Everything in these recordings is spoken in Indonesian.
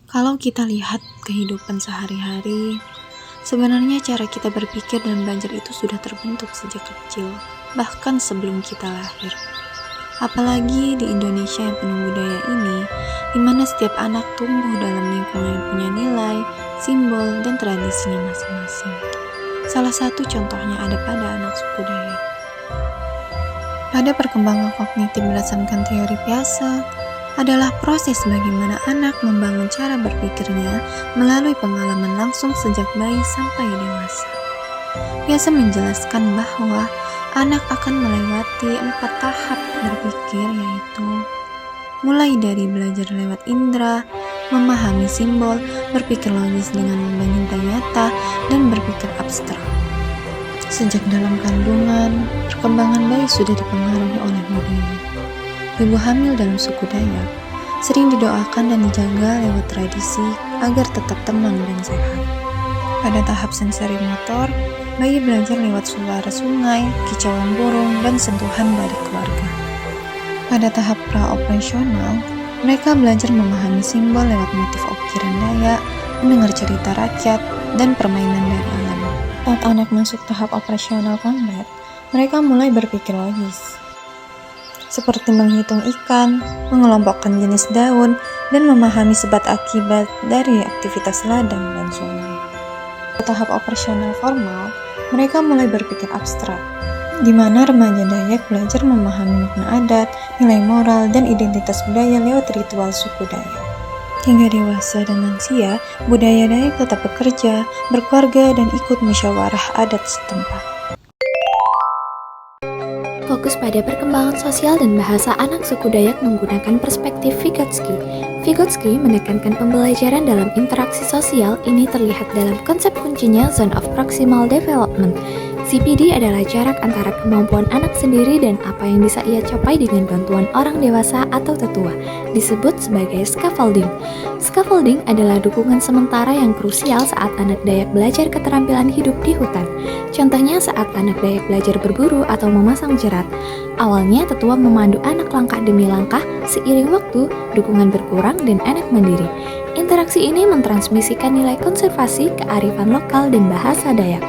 Kalau kita lihat kehidupan sehari-hari, sebenarnya cara kita berpikir dan belajar itu sudah terbentuk sejak kecil, bahkan sebelum kita lahir. Apalagi di Indonesia yang penuh budaya ini, di mana setiap anak tumbuh dalam lingkungan yang punya nilai, simbol, dan tradisinya masing-masing. Salah satu contohnya ada pada anak suku Dayak. Pada perkembangan kognitif berdasarkan teori Piaget, adalah proses bagaimana anak membangun cara berpikirnya melalui pengalaman langsung sejak bayi sampai dewasa. Piaget menjelaskan bahwa anak akan melewati 4 tahap berpikir, yaitu mulai dari belajar lewat indera, memahami simbol, berpikir logis dengan membandingkan nyata, dan berpikir abstrak. Sejak dalam kandungan, perkembangan bayi sudah dipengaruhi oleh budaya. Ibu hamil dalam suku Dayak sering didoakan dan dijaga lewat tradisi agar tetap tenang dan sehat. Pada tahap sensori motor, bayi belajar lewat suara sungai, kicauan burung, dan sentuhan dari keluarga. Pada tahap pra-operasional, mereka belajar memahami simbol lewat motif ukiran Dayak, mendengar cerita rakyat, dan permainan dari alam. Saat anak masuk tahap operasional kompleks, mereka mulai berpikir logis, seperti menghitung ikan, mengelompokkan jenis daun, dan memahami sebab akibat dari aktivitas ladang dan sungai. Pada tahap operasional formal, mereka mulai berpikir abstrak, di mana remaja Dayak belajar memahami makna adat, nilai moral, dan identitas budaya lewat ritual suku Dayak. Hingga dewasa dan lansia, budaya Dayak tetap bekerja, berkeluarga, dan ikut musyawarah adat setempat. Fokus pada perkembangan sosial dan bahasa anak suku Dayak menggunakan perspektif Vygotsky. Vygotsky menekankan pembelajaran dalam interaksi sosial. Ini terlihat dalam konsep kuncinya Zone of Proximal Development. CPD adalah jarak antara kemampuan anak sendiri dan apa yang bisa ia capai dengan bantuan orang dewasa atau tetua, disebut sebagai scaffolding. Scaffolding adalah dukungan sementara yang krusial saat anak Dayak belajar keterampilan hidup di hutan. Contohnya saat anak Dayak belajar berburu atau memasang jerat. Awalnya tetua memandu anak langkah demi langkah, seiring waktu dukungan berkurang dan anak mandiri. Interaksi ini mentransmisikan nilai konservasi, kearifan lokal, dan bahasa Dayak.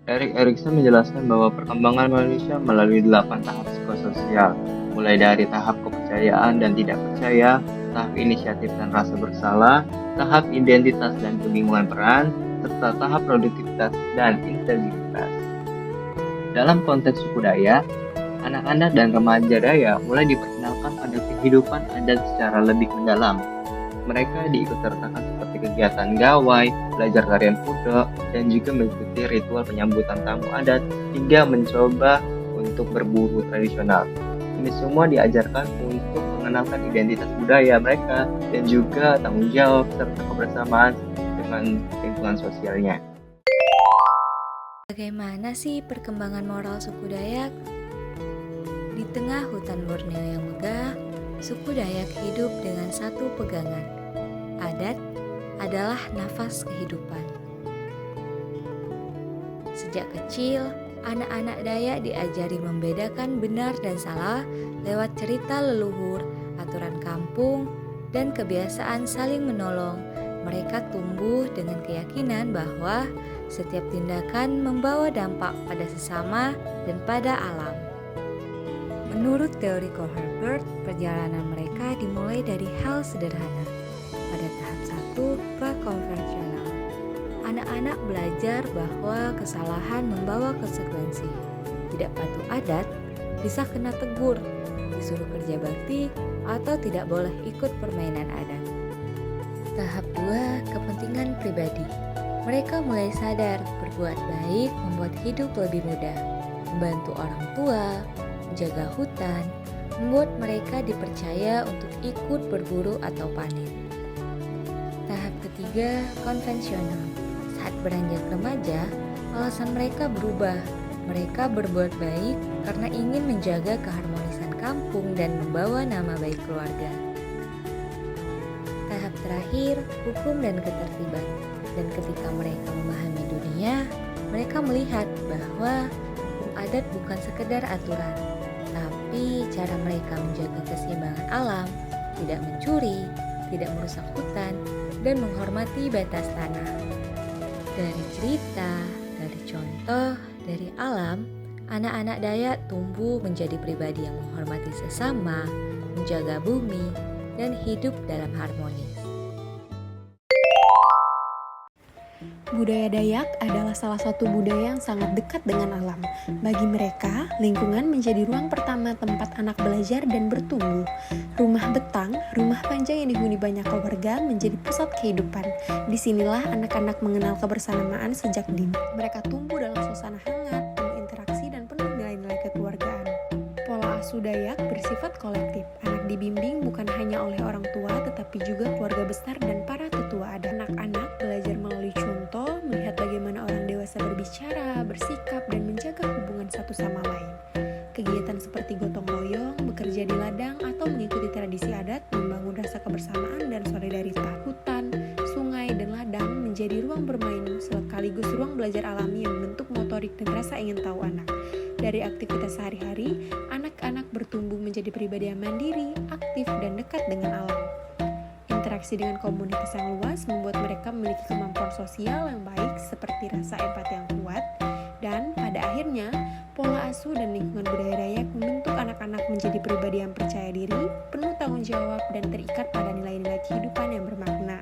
Erik Erikson menjelaskan bahwa perkembangan manusia melalui 8 tahap psikososial, mulai dari tahap kepercayaan dan tidak percaya, tahap inisiatif dan rasa bersalah, tahap identitas dan kebingungan peran, serta tahap produktivitas dan integritas. Dalam konteks suku Dayak, anak-anak dan remaja Dayak mulai diperkenalkan pada kehidupan adat secara lebih mendalam. Mereka diikutsertakan seperti kegiatan gawai, belajar tarian kuda, dan juga mengikuti ritual penyambutan tamu adat hingga mencoba untuk berburu tradisional. Ini semua diajarkan untuk mengenalkan identitas budaya mereka dan juga tanggung jawab serta kebersamaan dengan lingkungan sosialnya. Bagaimana sih perkembangan moral suku Dayak? Di tengah hutan Borneo yang megah, suku Dayak hidup dengan satu pegangan. Adat adalah nafas kehidupan. Sejak kecil, anak-anak Dayak diajari membedakan benar dan salah lewat cerita leluhur, aturan kampung, dan kebiasaan saling menolong. Mereka tumbuh dengan keyakinan bahwa setiap tindakan membawa dampak pada sesama dan pada alam. Menurut teori Kohlberg, perjalanan mereka dimulai dari hal sederhana. Pada tahap 1, pra-konvensional, anak-anak belajar bahwa kesalahan membawa konsekuensi. Tidak patuh adat, bisa kena tegur, disuruh kerja bakti, atau tidak boleh ikut permainan adat. Tahap 2, kepentingan pribadi. Mereka mulai sadar berbuat baik membuat hidup lebih mudah, membantu orang tua, menjaga hutan, membuat mereka dipercaya untuk ikut berburu atau panen. Tahap ketiga, konvensional. Saat beranjak remaja, alasan mereka berubah. Mereka berbuat baik karena ingin menjaga keharmonisan kampung dan membawa nama baik keluarga. Tahap terakhir, hukum dan ketertiban. Dan ketika mereka memahami dunia, mereka melihat bahwa hukum adat bukan sekedar aturan, tapi cara mereka menjaga keseimbangan alam, tidak mencuri, tidak merusak hutan, dan menghormati batas tanah. Dari cerita, dari contoh, dari alam, anak-anak Dayak tumbuh menjadi pribadi yang menghormati sesama, menjaga bumi, dan hidup dalam harmoni. Budaya Dayak adalah salah satu budaya yang sangat dekat dengan alam. Bagi mereka, lingkungan menjadi ruang pertama tempat anak belajar dan bertumbuh. Rumah betang, rumah panjang yang dihuni banyak keluarga menjadi pusat kehidupan. Disinilah anak-anak mengenal kebersamaan sejak dini. Mereka tumbuh dalam suasana hangat, penuh interaksi, dan penuh nilai-nilai kekeluargaan. Pola asuh Dayak bersifat kolektif. Anak dibimbing bukan hanya oleh orang tua, tetapi juga keluarga besar dan para tetua adat. Anak-anak belajar melalui contoh, melihat bagaimana orang dewasa berbicara, bersikap, dan menjaga hubungan satu sama lain. Kegiatan seperti gotong royong, bekerja di ladang, atau mengikuti tradisi adat membangun rasa kebersamaan dan solidaritas. Hutan, sungai, dan ladang menjadi ruang bermain sekaligus ruang belajar alami yang membentuk motorik dan rasa ingin tahu anak. Dari aktivitas sehari-hari, anak-anak bertumbuh menjadi pribadi yang mandiri, aktif, dan dekat dengan alam. Interaksi dengan komunitas yang luas membuat mereka memiliki kemampuan sosial yang baik seperti rasa empati yang kuat, dan pada akhirnya, pola asuh dan lingkungan budaya Dayak membentuk anak-anak menjadi pribadi yang percaya diri, penuh tanggung jawab, dan terikat pada nilai-nilai kehidupan yang bermakna.